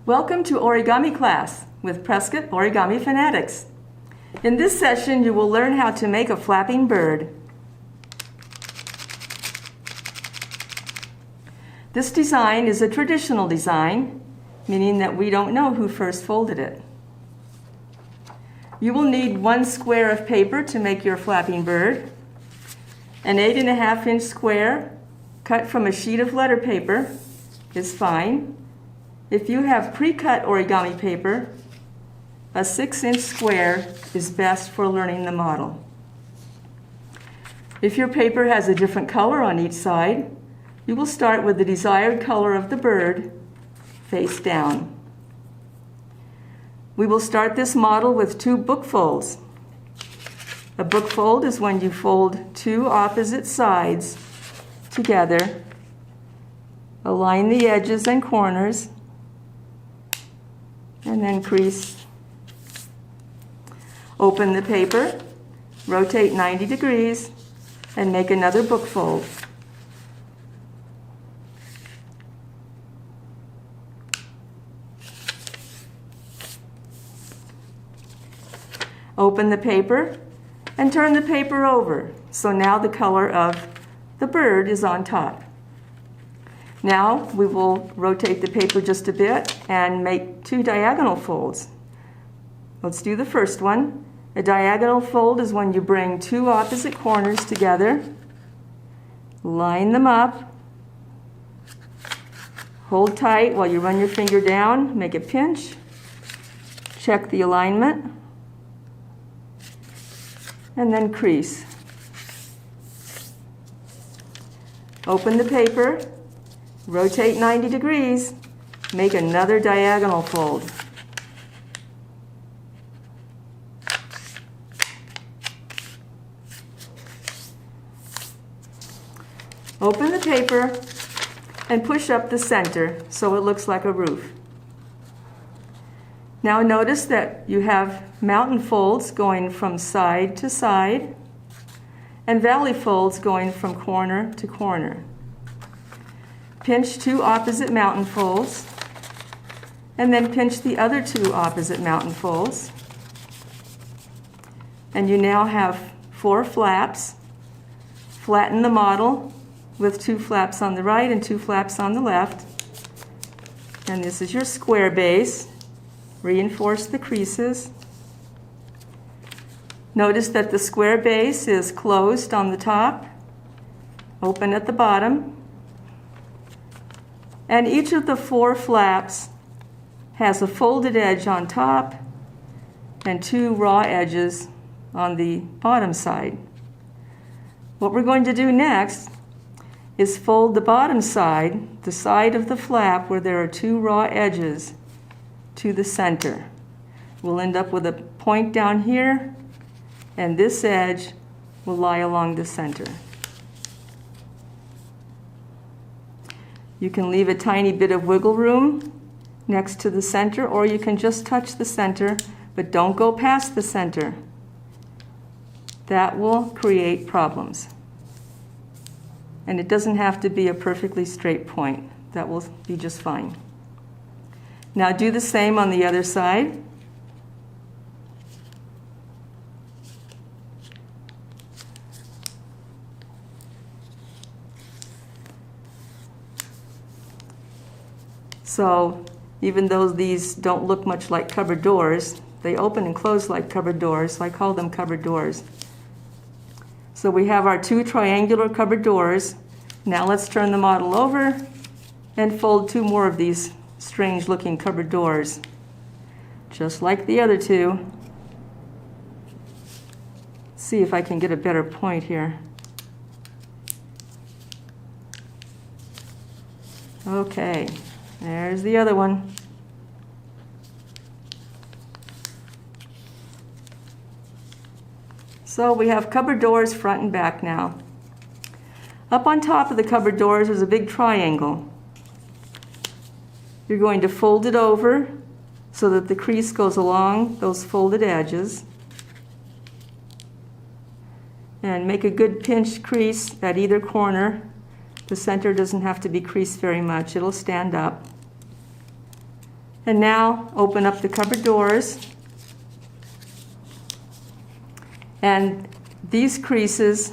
Welcome to Origami class with Prescott Origami Fanatics. In this session, you will learn how to make a flapping bird. This design is a traditional design, meaning that we don't know who first folded it. You will need 1 square of paper to make your flapping bird, an 8.5-inch square cut from a sheet of letter paper is fine. If you have pre-cut origami paper, a 6-inch square is best for learning the model. If your paper has a different color on each side, you will start with the desired color of the bird face down. We will start this model with 2 book folds. A book fold is when you fold 2 opposite sides together, align the edges and corners, and then crease. Open the paper, rotate 90 degrees, and make another book fold. Open the paper and turn the paper over, so now the color of the bird is on top. Now we will rotate the paper just a bit and make 2 diagonal folds. Let's do the first one. A diagonal fold is when you bring 2 opposite corners together, line them up, hold tight while you run your finger down, make a pinch, check the alignment, and then crease. Open the paper, rotate 90 degrees, make another diagonal fold. Open the paper and push up the center so it looks like a roof. Now notice that you have mountain folds going from side to side and valley folds going from corner to corner. Pinch 2 opposite mountain folds and then pinch the other 2 opposite mountain folds. And you now have 4 flaps. Flatten the model with 2 flaps on the right and 2 flaps on the left. And this is your square base. Reinforce the creases. Notice that the square base is closed on the top, open at the bottom, and each of the 4 flaps has a folded edge on top and 2 raw edges on the bottom side. What we're going to do next is fold the bottom side, the side of the flap where there are 2 raw edges, to the center. We'll end up with a point down here, and this edge will lie along the center. You can leave a tiny bit of wiggle room next to the center, or you can just touch the center, but don't go past the center. That will create problems. And it doesn't have to be a perfectly straight point. That will be just fine. Now do the same on the other side. So even though these don't look much like cupboard doors, they open and close like cupboard doors, so I call them cupboard doors. So we have our 2 triangular cupboard doors. Now let's turn the model over and fold 2 more of these strange looking cupboard doors, just like the other 2. See if I can get a better point here. Okay, there's the other one. So we have cupboard doors front and back now. Up on top of the cupboard doors is a big triangle. You're going to fold it over so that the crease goes along those folded edges. And make a good pinch crease at either corner. The center doesn't have to be creased very much. It'll stand up. And now open up the cupboard doors. And these creases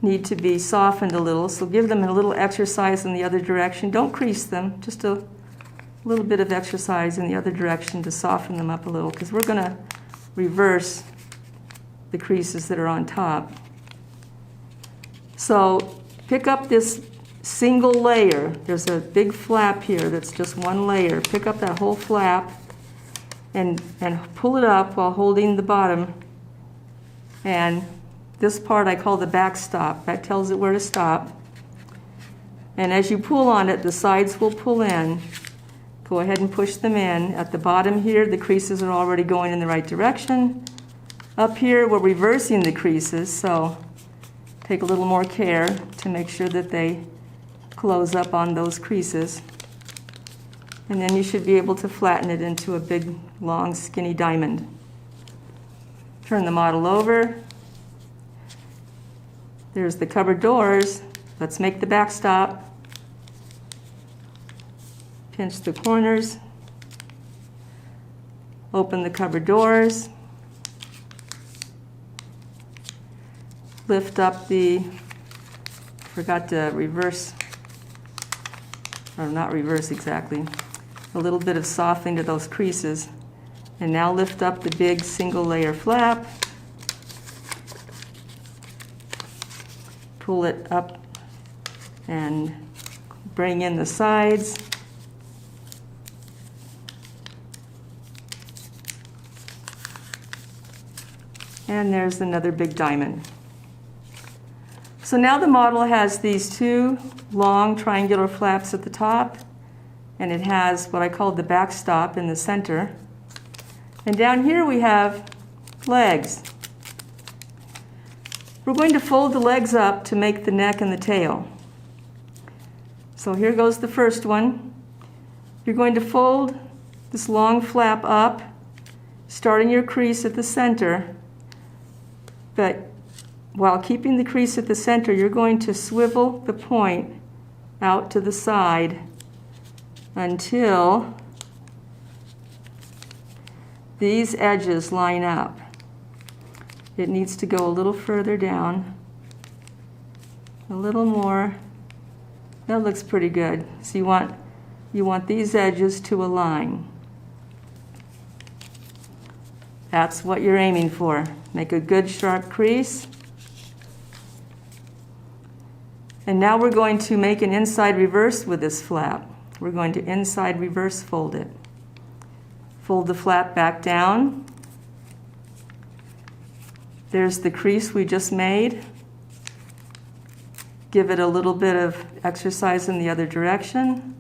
need to be softened a little, so give them a little exercise in the other direction. Don't crease them, just a little bit of exercise in the other direction to soften them up a little, because we're going to reverse the creases that are on top. So pick up this single layer. There's a big flap here that's just one layer. Pick up that whole flap and pull it up while holding the bottom. And this part I call the backstop. That tells it where to stop. And as you pull on it, the sides will pull in. Go ahead and push them in. At the bottom here, the creases are already going in the right direction. Up here, we're reversing the creases, so take a little more care to make sure that they close up on those creases. And then you should be able to flatten it into a big, long, skinny diamond. Turn the model over. There's the cupboard doors. Let's make the backstop. Pinch the corners. Open the cupboard doors. Lift up the, forgot to reverse, or not reverse exactly, a little bit of softening to those creases. And now lift up the big single layer flap. Pull it up and bring in the sides. And there's another big diamond. So now the model has these two long triangular flaps at the top, and it has what I call the backstop in the center. And down here we have legs. We're going to fold the legs up to make the neck and the tail. So here goes the first one. You're going to fold this long flap up, starting your crease at the center, but while keeping the crease at the center, you're going to swivel the point out to the side until these edges line up. It needs to go a little further down, a little more. That looks pretty good. So you want these edges to align. That's what you're aiming for. Make a good sharp crease. And now we're going to make an inside reverse with this flap. We're going to inside reverse fold it. Fold the flap back down. There's the crease we just made. Give it a little bit of exercise in the other direction.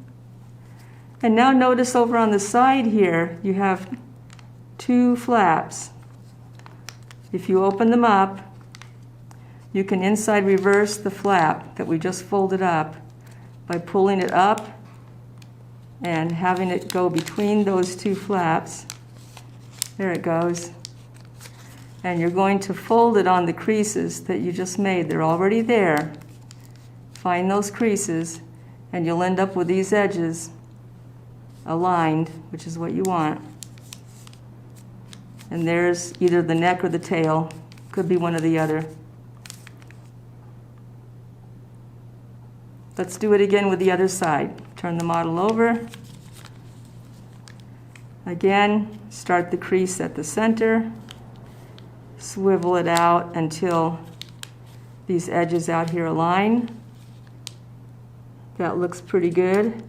And now notice over on the side here, you have two flaps. If you open them up, you can inside reverse the flap that we just folded up by pulling it up and having it go between those two flaps. There it goes. And you're going to fold it on the creases that you just made. They're already there. Find those creases and you'll end up with these edges aligned, which is what you want. And there's either the neck or the tail. Could be one or the other. Let's do it again with the other side. Turn the model over. Again, start the crease at the center. Swivel it out until these edges out here align. That looks pretty good.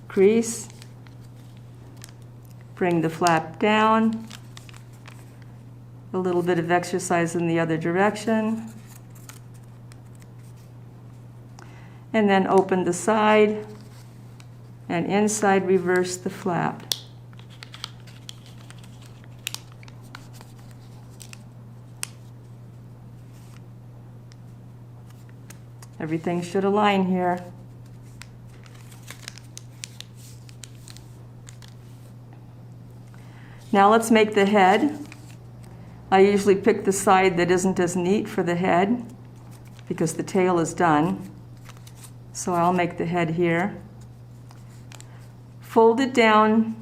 Crease. Bring the flap down. A little bit of exercise in the other direction. And then open the side and inside reverse the flap. Everything should align here. Now let's make the head. I usually pick the side that isn't as neat for the head because the tail is done. So I'll make the head here. fold it down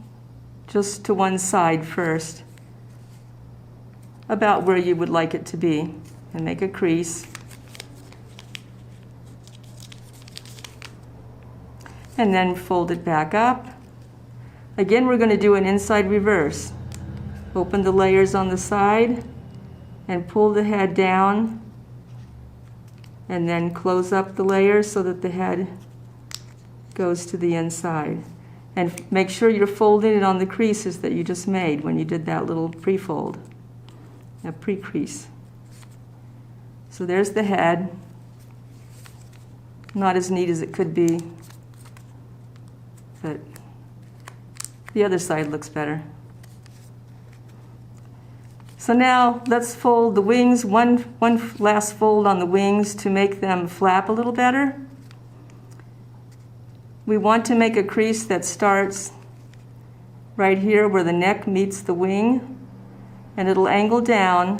just to one side first, about where you would like it to be, and make a crease. And then fold it back up. Again, we're going to do an inside reverse. Open the layers on the side and pull the head down, and then close up the layers so that the head goes to the inside. And make sure you're folding it on the creases that you just made when you did that little pre-fold, a pre-crease. So there's the head. Not as neat as it could be, but the other side looks better. So now let's fold the wings, one last fold on the wings to make them flap a little better. We want to make a crease that starts right here where the neck meets the wing, and it'll angle down,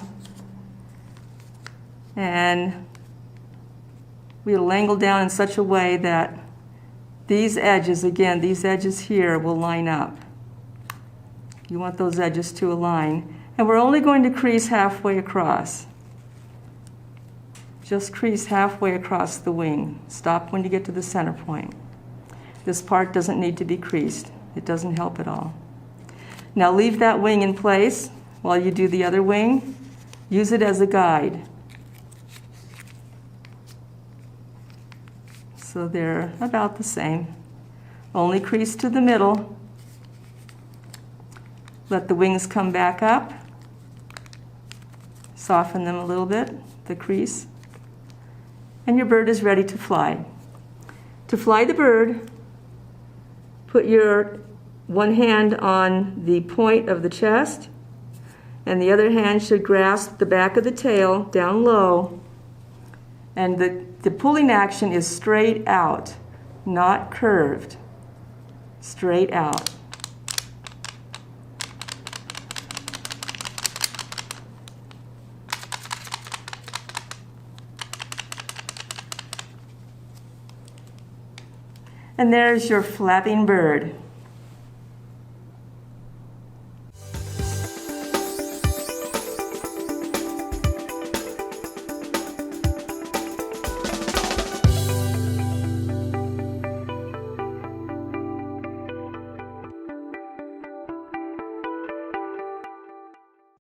and we'll angle down in such a way that these edges, again, these edges here will line up. You want those edges to align. And we're only going to crease halfway across. Just crease halfway across the wing. Stop when you get to the center point. This part doesn't need to be creased. It doesn't help at all. Now leave that wing in place while you do the other wing. Use it as a guide. So they're about the same. Only crease to the middle. Let the wings come back up. Soften them a little bit, the crease. And your bird is ready to fly. To fly the bird, put your one hand on the point of the chest, and the other hand should grasp the back of the tail down low. And the pulling action is straight out, not curved. Straight out. And there's your flapping bird.